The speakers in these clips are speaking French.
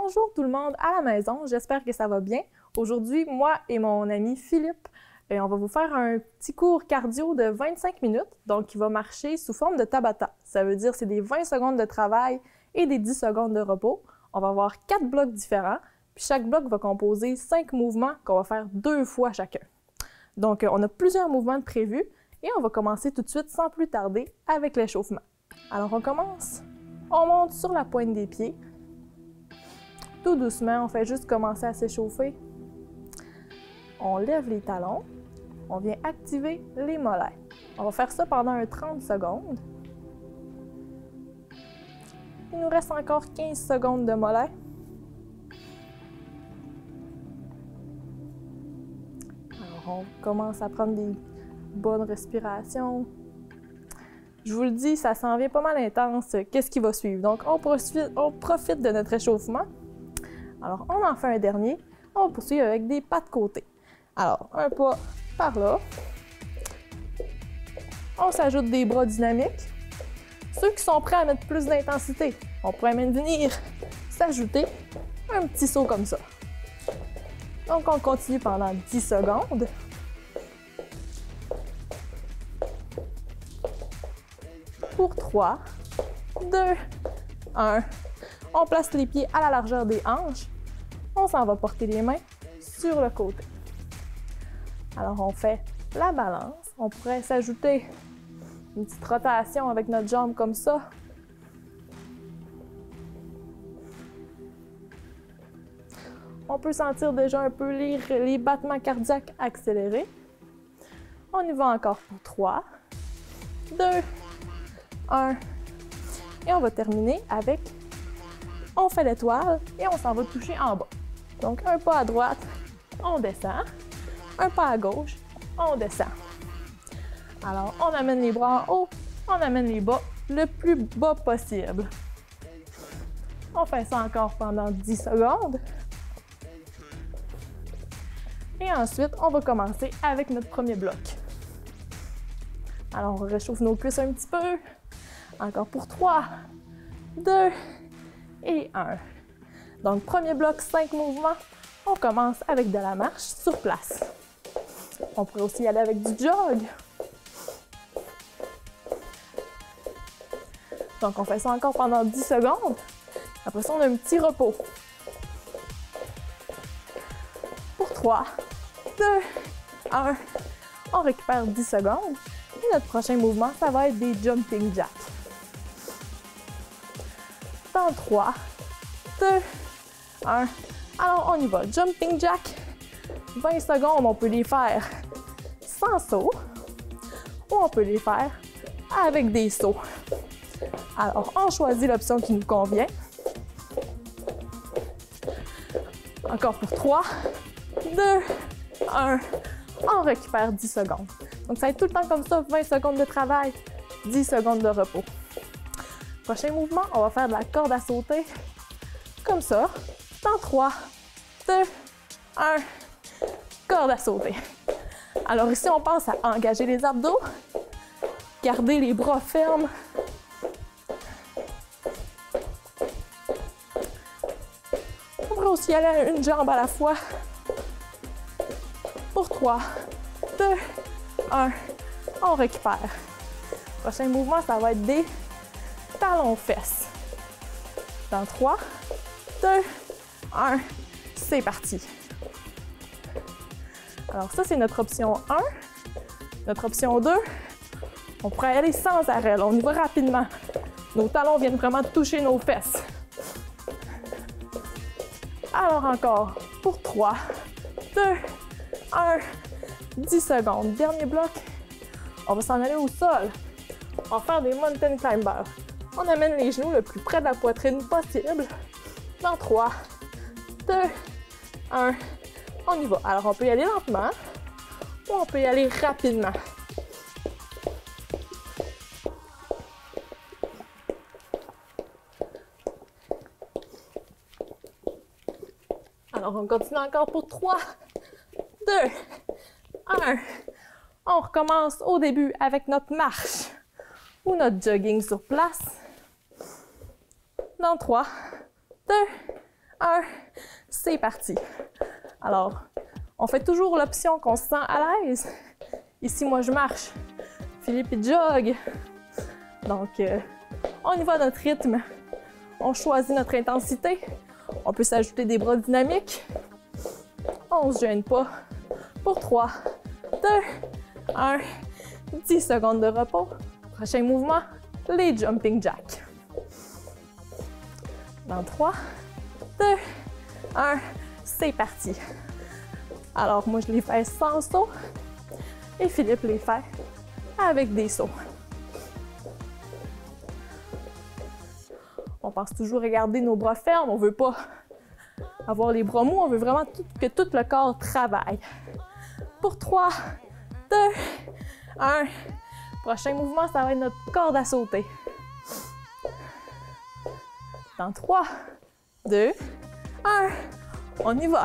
Bonjour tout le monde à la maison, j'espère que ça va bien. Aujourd'hui, moi et mon ami Philippe, on va vous faire un petit cours cardio de 25 minutes, donc il va marcher sous forme de Tabata. Ça veut dire c'est des 20 secondes de travail et des 10 secondes de repos. On va avoir 4 blocs différents, puis chaque bloc va composer 5 mouvements qu'on va faire 2 fois chacun. Donc on a plusieurs mouvements de prévus et on va commencer tout de suite sans plus tarder avec l'échauffement. Alors on commence, on monte sur la pointe des pieds. Tout doucement, on fait juste commencer à s'échauffer. On lève les talons. On vient activer les mollets. On va faire ça pendant un 30 secondes. Il nous reste encore 15 secondes de mollets. Alors, on commence à prendre des bonnes respirations. Je vous le dis, ça s'en vient pas mal intense. Qu'est-ce qui va suivre? Donc, on profite de notre échauffement. Alors, on en fait un dernier. On va poursuivre avec des pas de côté. Alors, un pas par là. On s'ajoute des bras dynamiques. Ceux qui sont prêts à mettre plus d'intensité, on pourrait même venir s'ajouter un petit saut comme ça. Donc, on continue pendant 10 secondes. Pour 3, 2, 1. On place les pieds à la largeur des hanches. On s'en va porter les mains sur le côté. Alors, on fait la balance. On pourrait s'ajouter une petite rotation avec notre jambe comme ça. On peut sentir déjà un peu les battements cardiaques accélérés. On y va encore pour 3, 2, 1. Et on va terminer avec, on fait l'étoile et on s'en va toucher en bas. Donc, un pas à droite, on descend. Un pas à gauche, on descend. Alors, on amène les bras en haut, on amène les bas le plus bas possible. On fait ça encore pendant 10 secondes. Et ensuite, on va commencer avec notre premier bloc. Alors, on réchauffe nos cuisses un petit peu. Encore pour 3, 2 et 1. Donc, premier bloc, 5 mouvements. On commence avec de la marche sur place. On pourrait aussi y aller avec du jog. Donc, on fait ça encore pendant 10 secondes. Après ça, on a un petit repos. Pour 3, 2, 1. On récupère 10 secondes. Et notre prochain mouvement, ça va être des jumping jacks. Dans 3, 2, 1. Alors, on y va. Jumping jack. 20 secondes, on peut les faire sans saut ou on peut les faire avec des sauts. Alors, on choisit l'option qui nous convient. Encore pour 3, 2, 1. On récupère 10 secondes. Donc, ça va être tout le temps comme ça, 20 secondes de travail, 10 secondes de repos. Prochain mouvement, on va faire de la corde à sauter comme ça. Dans 3, 2, 1. Corde à sauter. Alors ici, on pense à engager les abdos, garder les bras fermes. On pourrait aussi aller à une jambe à la fois. Pour 3, 2, 1, on récupère. Prochain mouvement, ça va être des talons-fesses. Dans 3, 2, 1, c'est parti. Alors ça, c'est notre option 1. Notre option 2, on pourrait aller sans arrêt. Là, on y va rapidement. Nos talons viennent vraiment toucher nos fesses. Alors encore, pour 3, 2, 1, 10 secondes. Dernier bloc, on va s'en aller au sol. On va faire des mountain climbers. On amène les genoux le plus près de la poitrine possible. Dans 3, 2, 1. On y va. Alors, on peut y aller lentement ou on peut y aller rapidement. Alors, on continue encore pour 3, 2, 1. On recommence au début avec notre marche ou notre jogging sur place. Dans 3, 2, 1, c'est parti. Alors, on fait toujours l'option qu'on se sent à l'aise. Ici, moi, je marche. Philippe, il jogue. Donc, on y va à notre rythme. On choisit notre intensité. On peut s'ajouter des bras dynamiques. On ne se gêne pas. Pour 3, 2, 1, 10 secondes de repos. Prochain mouvement, les jumping jacks. Dans 3, 2, 1, c'est parti. Alors, moi, je les fais sans saut et Philippe les fait avec des sauts. On pense toujours à garder nos bras fermes. On ne veut pas avoir les bras mous. On veut vraiment que tout le corps travaille. Pour 3, 2, 1. Prochain mouvement, ça va être notre corde à sauter. Dans 3, 2, 1. On y va.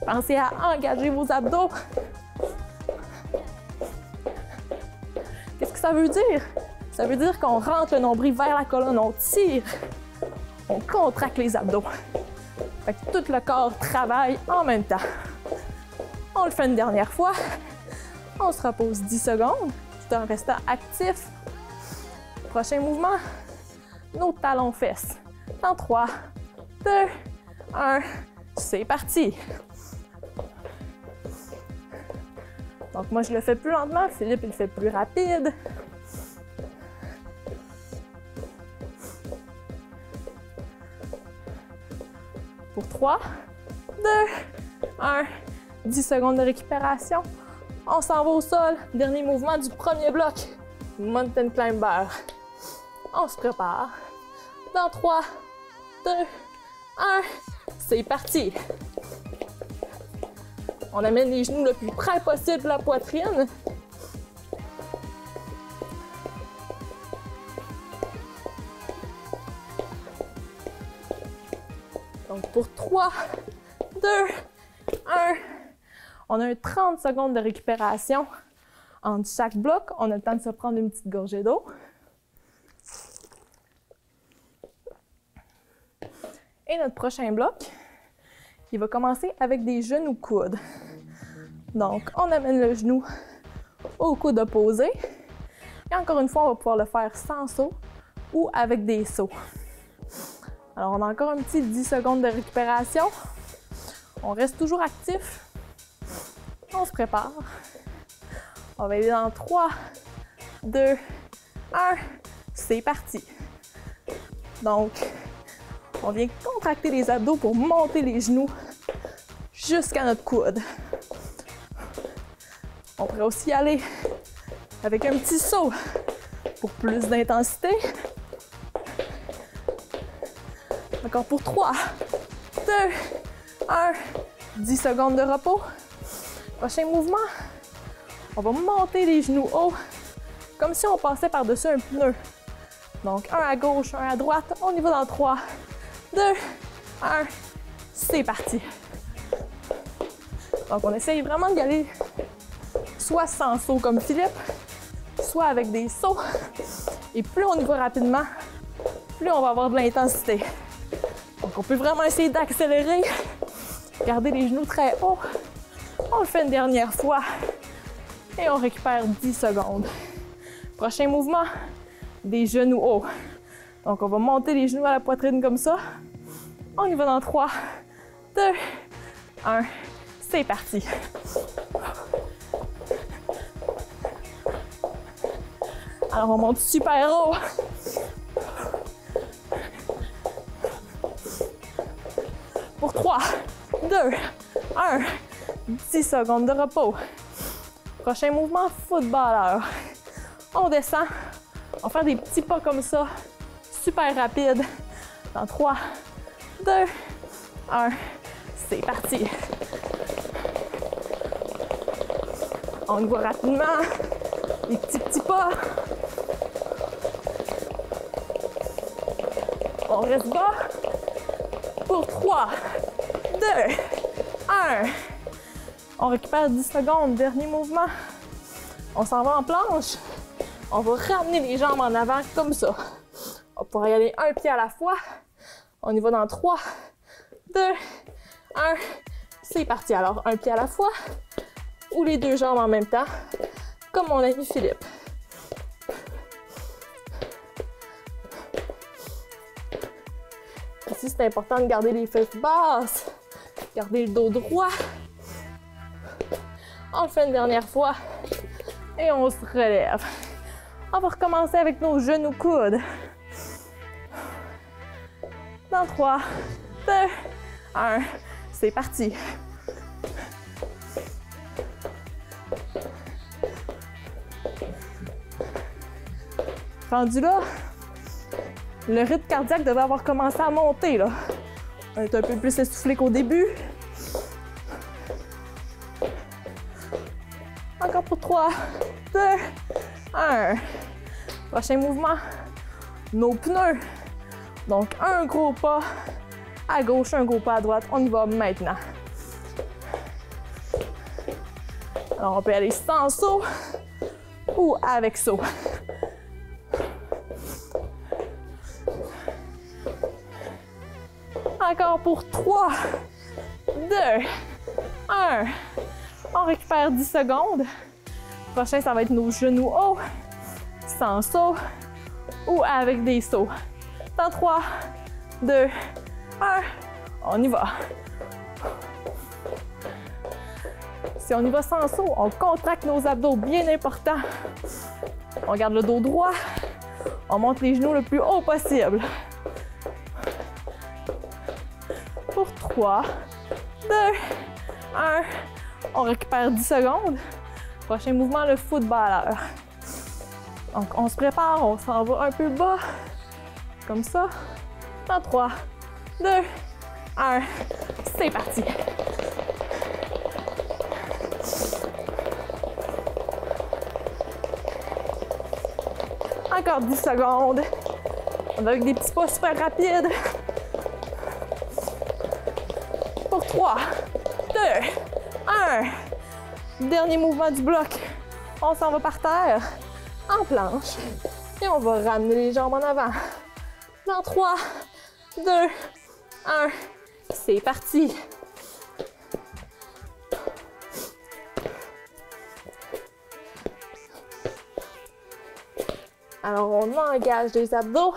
Pensez à engager vos abdos. Qu'est-ce que ça veut dire? Ça veut dire qu'on rentre le nombril vers la colonne, on tire, on contracte les abdos. Fait que tout le corps travaille en même temps. On le fait une dernière fois. On se repose 10 secondes tout en restant actif. Prochain mouvement, nos talons-fesses. Dans 3, 2, 1, c'est parti. Donc moi, je le fais plus lentement. Philippe, il le fait plus rapide. Pour 3, 2, 1, 10 secondes de récupération. On s'en va au sol. Dernier mouvement du premier bloc. Mountain Climber. On se prépare. Dans 3, 2, 1, c'est parti. On amène les genoux le plus près possible de la poitrine. Donc pour 3, 2, 1, on a 30 secondes de récupération entre chaque bloc. On a le temps de se prendre une petite gorgée d'eau. Et notre prochain bloc, il va commencer avec des genoux coudes. Donc, on amène le genou au coude opposé. Et encore une fois, on va pouvoir le faire sans saut ou avec des sauts. Alors, on a encore un petit 10 secondes de récupération. On reste toujours actif. On se prépare. On va aller dans 3, 2, 1. C'est parti. Donc, on vient contracter les abdos pour monter les genoux jusqu'à notre coude. On pourrait aussi y aller avec un petit saut pour plus d'intensité. Encore pour 3, 2, 1, 10 secondes de repos. Prochain mouvement, on va monter les genoux haut, comme si on passait par-dessus un pneu. Donc, un à gauche, un à droite. On y va dans 3, 2, 1, c'est parti. Donc, on essaye vraiment d'y aller soit sans saut comme Philippe, soit avec des sauts. Et plus on y va rapidement, plus on va avoir de l'intensité. Donc, on peut vraiment essayer d'accélérer, garder les genoux très hauts. On le fait une dernière fois et on récupère 10 secondes. Prochain mouvement, des genoux hauts. Donc, on va monter les genoux à la poitrine comme ça. On y va dans 3, 2, 1. C'est parti. Alors, on monte super haut. Pour 3, 2, 1. 10 secondes de repos. Prochain mouvement, footballeur. On descend. On va faire des petits pas comme ça, super rapide. Dans 3, 2, 1. C'est parti. On y va rapidement. Des petits pas. On reste bas. Pour 3, 2, 1. On récupère 10 secondes. Dernier mouvement. On s'en va en planche. On va ramener les jambes en avant comme ça. On va pouvoir y aller un pied à la fois. On y va dans 3, 2, 1. C'est parti. Alors, un pied à la fois ou les deux jambes en même temps, comme mon ami Philippe. Ici, c'est important de garder les fesses basses, garder le dos droit. On le fait une dernière fois et on se relève. On va recommencer avec nos genoux coudes. Dans 3, 2, 1, c'est parti. Rendu là, le rythme cardiaque devait avoir commencé à monter, là. On est un peu plus essoufflé qu'au début. Encore pour 3, 2, 1. Prochain mouvement, nos pneus. Donc, un gros pas à gauche, un gros pas à droite. On y va maintenant. Alors, on peut aller sans saut ou avec saut. Encore pour 3, 2, 1. On récupère 10 secondes. Prochain, ça va être nos genoux hauts, sans saut ou avec des sauts. Dans 3, 2, 1, on y va. Si on y va sans saut, on contracte nos abdos, bien important. On garde le dos droit, on monte les genoux le plus haut possible. Pour 3, 2, 1, on récupère 10 secondes. Prochain mouvement, le footballeur. Donc, on se prépare, on s'en va un peu bas, comme ça. Dans 3, 2, 1, c'est parti. Encore 10 secondes. On va avec des petits pas super rapides. Pour 3, 2, 1. Dernier mouvement du bloc. On s'en va par terre, en planche. Et on va ramener les jambes en avant. Dans 3, 2, 1. C'est parti. Alors, on engage les abdos.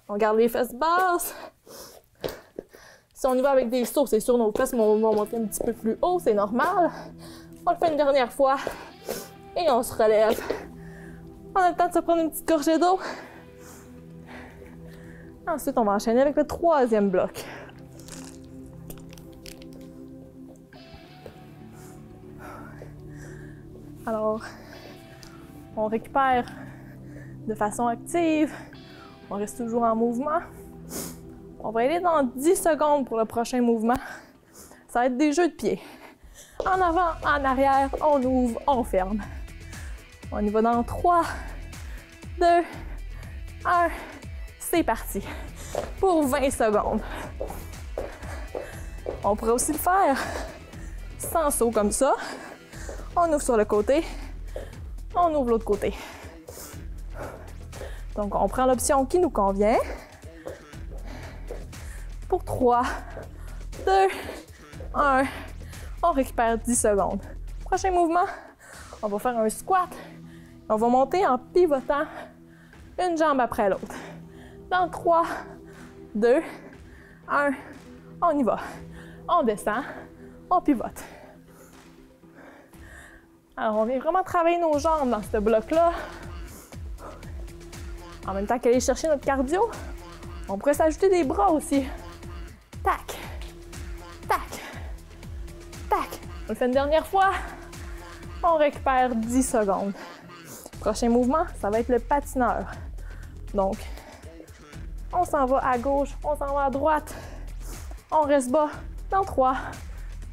On garde les fesses basses. Si on y va avec des sauts, c'est sûr, nos fesses vont monter un petit peu plus haut, c'est normal. On le fait une dernière fois et on se relève. On a le temps de se prendre une petite gorgée d'eau. Ensuite, on va enchaîner avec le troisième bloc. Alors, on récupère de façon active. On reste toujours en mouvement. On va aller dans 10 secondes pour le prochain mouvement. Ça va être des jeux de pieds. En avant, en arrière, on ouvre, on ferme. On y va dans 3, 2, 1. C'est parti. Pour 20 secondes. On pourrait aussi le faire sans saut comme ça. On ouvre sur le côté. On ouvre l'autre côté. Donc, on prend l'option qui nous convient. Pour 3, 2, 1, on récupère 10 secondes. Prochain mouvement, on va faire un squat. On va monter en pivotant une jambe après l'autre. Dans 3, 2, 1, on y va. On descend, on pivote. Alors, on vient vraiment travailler nos jambes dans ce bloc-là. En même temps qu'aller chercher notre cardio, on pourrait s'ajouter des bras aussi. Tac, tac, tac. On le fait une dernière fois. On récupère 10 secondes. Prochain mouvement, ça va être le patineur. Donc, on s'en va à gauche, on s'en va à droite. On reste bas dans 3,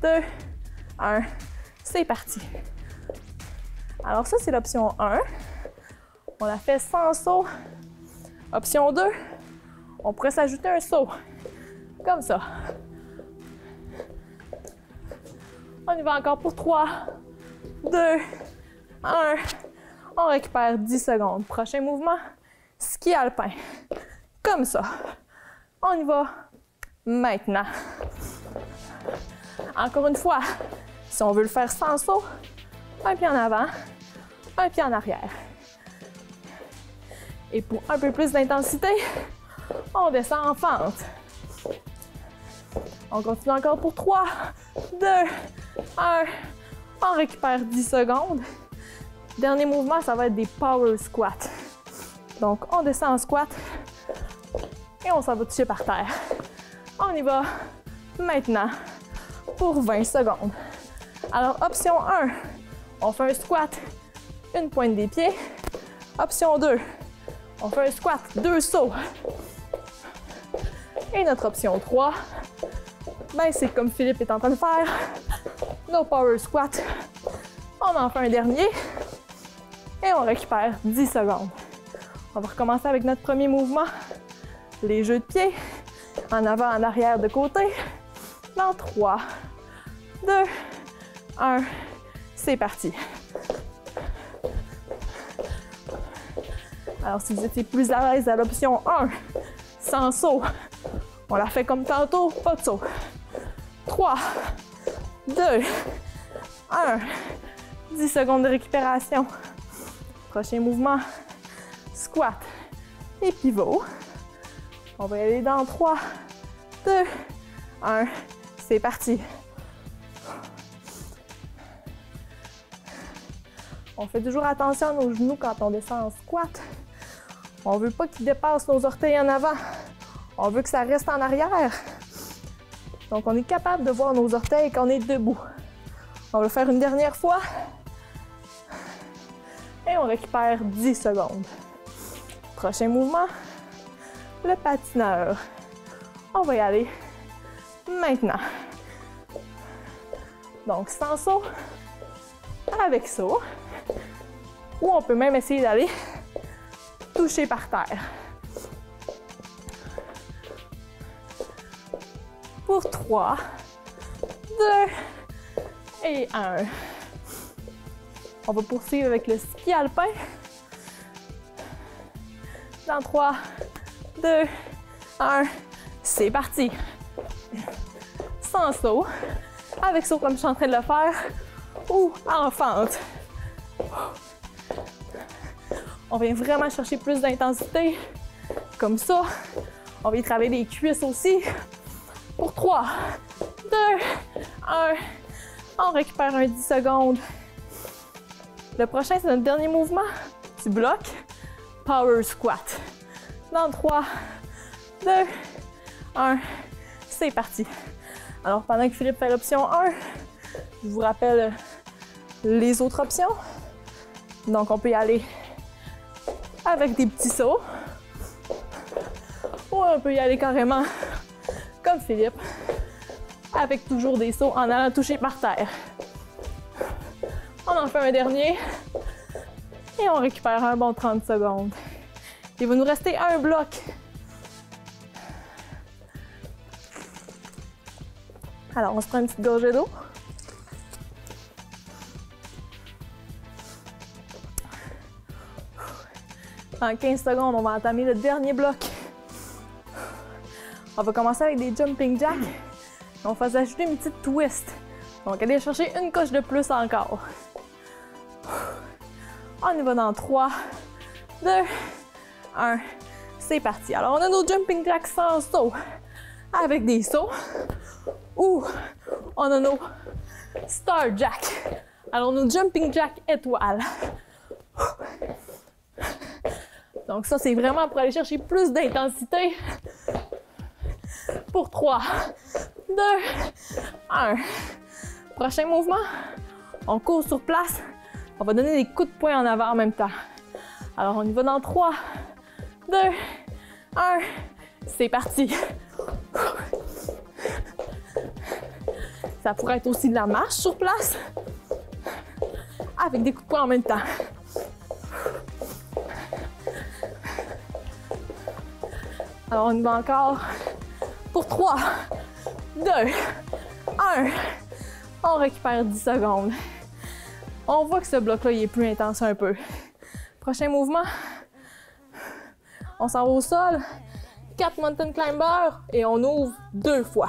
2, 1. C'est parti. Alors ça, c'est l'option 1. On la fait sans saut. Option 2, on pourrait s'ajouter un saut. Comme ça. On y va encore pour 3, 2, 1. On récupère 10 secondes. Prochain mouvement, ski alpin. Comme ça. On y va maintenant. Encore une fois, si on veut le faire sans saut, un pied en avant, un pied en arrière. Et pour un peu plus d'intensité, on descend en fente. On continue encore pour 3, 2, 1. On récupère 10 secondes. Dernier mouvement, ça va être des power squats. Donc, on descend en squat et on s'en va toucher par terre. On y va maintenant pour 20 secondes. Alors, option 1, on fait un squat, une pointe des pieds. Option 2, on fait un squat, 2 sauts. Et notre option 3, ben c'est comme Philippe est en train de faire, nos power squats. On en fait un dernier et on récupère 10 secondes. On va recommencer avec notre premier mouvement, les jeux de pieds, en avant, en arrière, de côté. Dans 3, 2, 1, c'est parti. Alors, si vous étiez plus à l'aise à l'option 1, sans saut, on la fait comme tantôt, pas de saut. 3, 2, 1, 10 secondes de récupération. Prochain mouvement, squat et pivot. On va y aller dans 3, 2, 1, c'est parti. On fait toujours attention à nos genoux quand on descend en squat. On ne veut pas qu'ils dépassent nos orteils en avant. On veut que ça reste en arrière. Donc, on est capable de voir nos orteils quand on est debout. On va le faire une dernière fois. Et on récupère 10 secondes. Prochain mouvement, le patineur. On va y aller maintenant. Donc, sans saut, avec saut. Ou on peut même essayer d'aller toucher par terre. Pour 3, 2 et 1. On va poursuivre avec le ski alpin. Dans 3, 2, 1, c'est parti. Sans saut, avec saut comme je suis en train de le faire, ou en fente. On vient vraiment chercher plus d'intensité, comme ça. On vient travailler les cuisses aussi. Pour 3, 2, 1, on récupère un 10 secondes. Le prochain, c'est notre dernier mouvement du bloc, power squat. Dans 3, 2, 1, c'est parti. Alors, pendant que Philippe fait l'option 1, je vous rappelle les autres options. Donc, on peut y aller avec des petits sauts. Ou on peut y aller carrément comme Philippe, avec toujours des sauts en allant toucher par terre. On en fait un dernier et on récupère un bon 30 secondes. Il va nous rester un bloc. Alors, on se prend une petite gorgée d'eau. En 15 secondes, on va entamer le dernier bloc. On va commencer avec des jumping jacks. On va ajouter une petite twist. Donc, allez chercher une coche de plus encore. On y va dans 3, 2, 1. C'est parti. Alors, on a nos jumping jacks sans saut, avec des sauts. Ou on a nos star jacks. Alors, nos jumping jacks étoiles. Donc ça, c'est vraiment pour aller chercher plus d'intensité. Pour 3, 2, 1. Prochain mouvement, on court sur place. On va donner des coups de poing en avant en même temps. Alors, on y va dans 3, 2, 1. C'est parti. Ça pourrait être aussi de la marche sur place, avec des coups de poing en même temps. Alors, on y va encore pour 3, 2, 1. On récupère 10 secondes. On voit que ce bloc-là, il est plus intense un peu. Prochain mouvement, on s'en va au sol 4 mountain climbers et on ouvre 2 fois.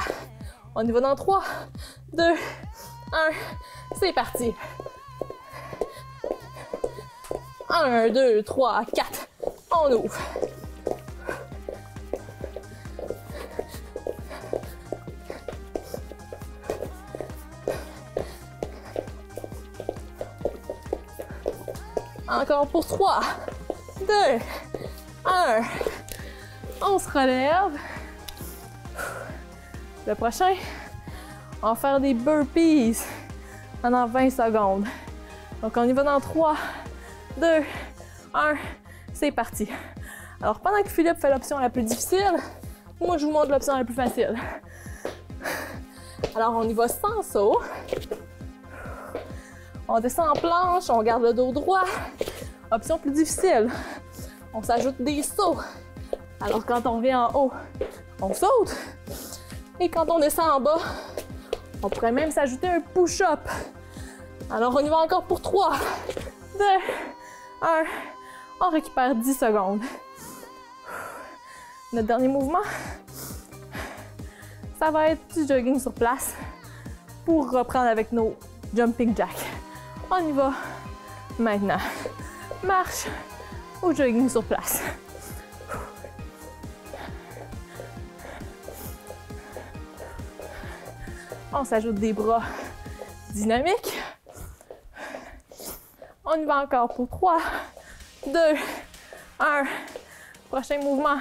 On y va dans 3, 2, 1, c'est parti. 1, 2, 3, 4, on ouvre. Encore pour 3, 2, 1. On se relève. Le prochain, on va faire des burpees pendant 20 secondes. Donc, on y va dans 3, 2, 1, c'est parti. Alors, pendant que Philippe fait l'option la plus difficile, moi, je vous montre l'option la plus facile. Alors, on y va sans saut. On descend en planche, on garde le dos droit. Option plus difficile, on s'ajoute des sauts. Alors, quand on vient en haut, on saute. Et quand on descend en bas, on pourrait même s'ajouter un push-up. Alors, on y va encore pour 3, 2, 1. On récupère 10 secondes. Notre dernier mouvement, ça va être du jogging sur place pour reprendre avec nos jumping jacks. On y va maintenant. Marche ou jogging sur place. On s'ajoute des bras dynamiques. On y va encore pour 3, 2, 1. Prochain mouvement,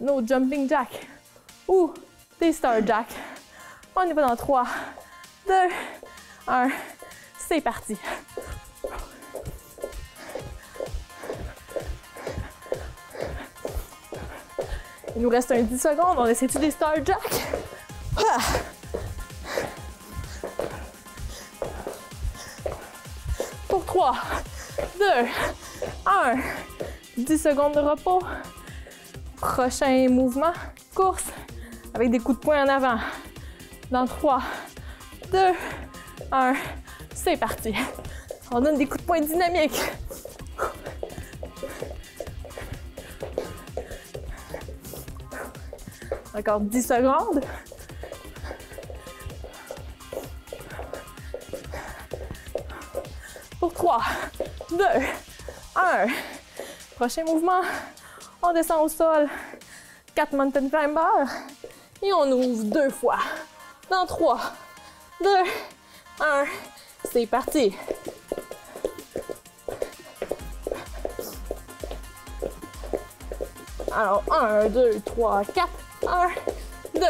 nos jumping jacks ou des star jacks. On y va dans 3, 2, 1. C'est parti. Il nous reste un 10 secondes. On essaie-tu des star jacks? Ah! Pour 3, 2, 1. 10 secondes de repos. Prochain mouvement, course avec des coups de poing en avant. Dans 3, 2, 1. C'est parti. On donne des coups de poing dynamiques. Encore 10 secondes. Pour 3, 2, 1. Prochain mouvement, on descend au sol. 4 mountain climbers. Et on ouvre 2 fois. Dans 3, 2, 1. C'est parti. Alors, 1, 2, 3, 4. 1, 2.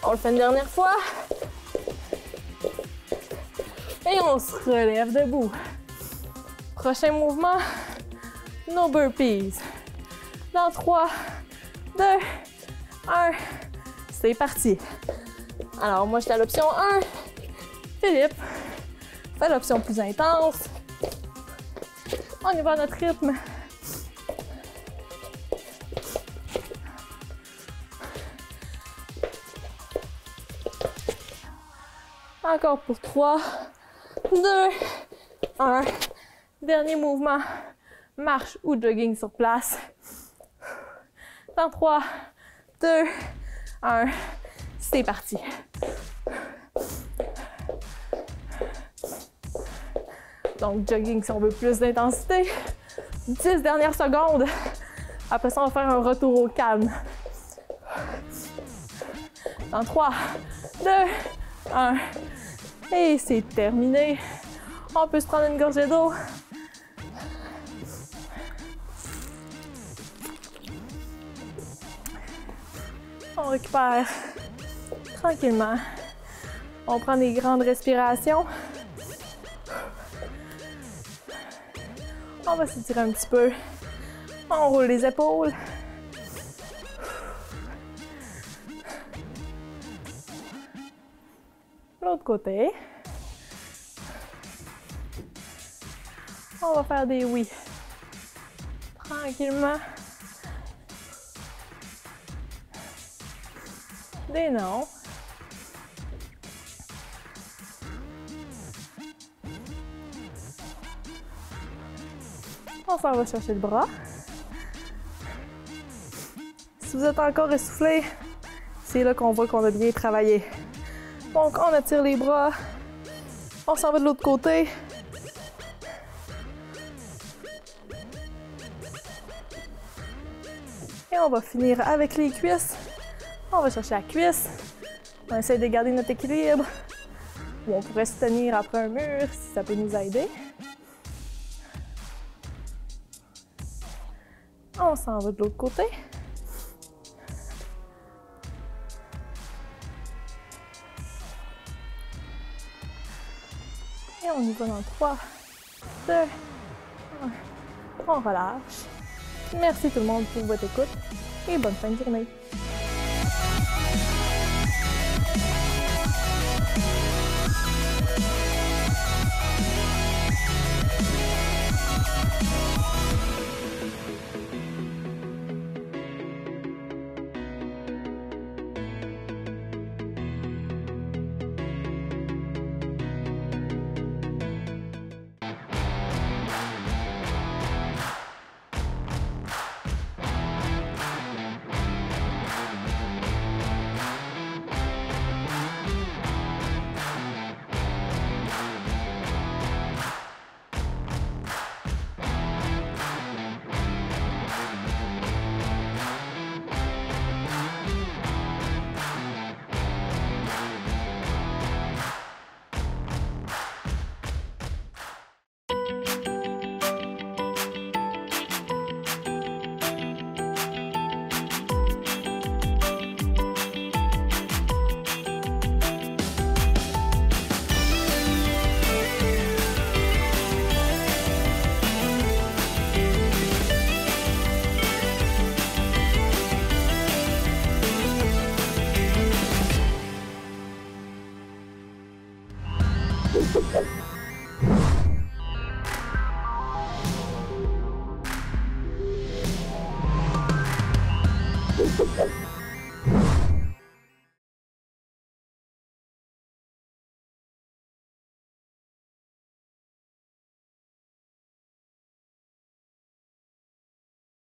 On le fait une dernière fois. Et on se relève debout. Prochain mouvement, nos burpees. Dans 3, 2, 1. C'est parti. Alors, moi, j'étais à l'option 1. Philippe fait l'option plus intense. On y va à notre rythme. Encore pour 3, 2, 1. Dernier mouvement, marche ou jogging sur place. Dans 3, 2, 1. C'est parti. Donc, jogging si on veut plus d'intensité. 10 dernières secondes. Après ça, on va faire un retour au calme. Dans 3, 2, 1. Et c'est terminé. On peut se prendre une gorgée d'eau. On récupère tranquillement. On prend des grandes respirations. On va s'étirer un petit peu. On roule les épaules. L'autre côté. On va faire des oui. Tranquillement. Des non. On s'en va chercher le bras. Si vous êtes encore essoufflé, c'est là qu'on voit qu'on a bien travaillé. Donc, on attire les bras. On s'en va de l'autre côté. Et on va finir avec les cuisses. On va chercher la cuisse. On essaie de garder notre équilibre. Ou on pourrait se tenir après un mur si ça peut nous aider. On s'en va de l'autre côté. Et on y va dans 3, 2, 1. On relâche. Merci tout le monde pour votre écoute et bonne fin de journée.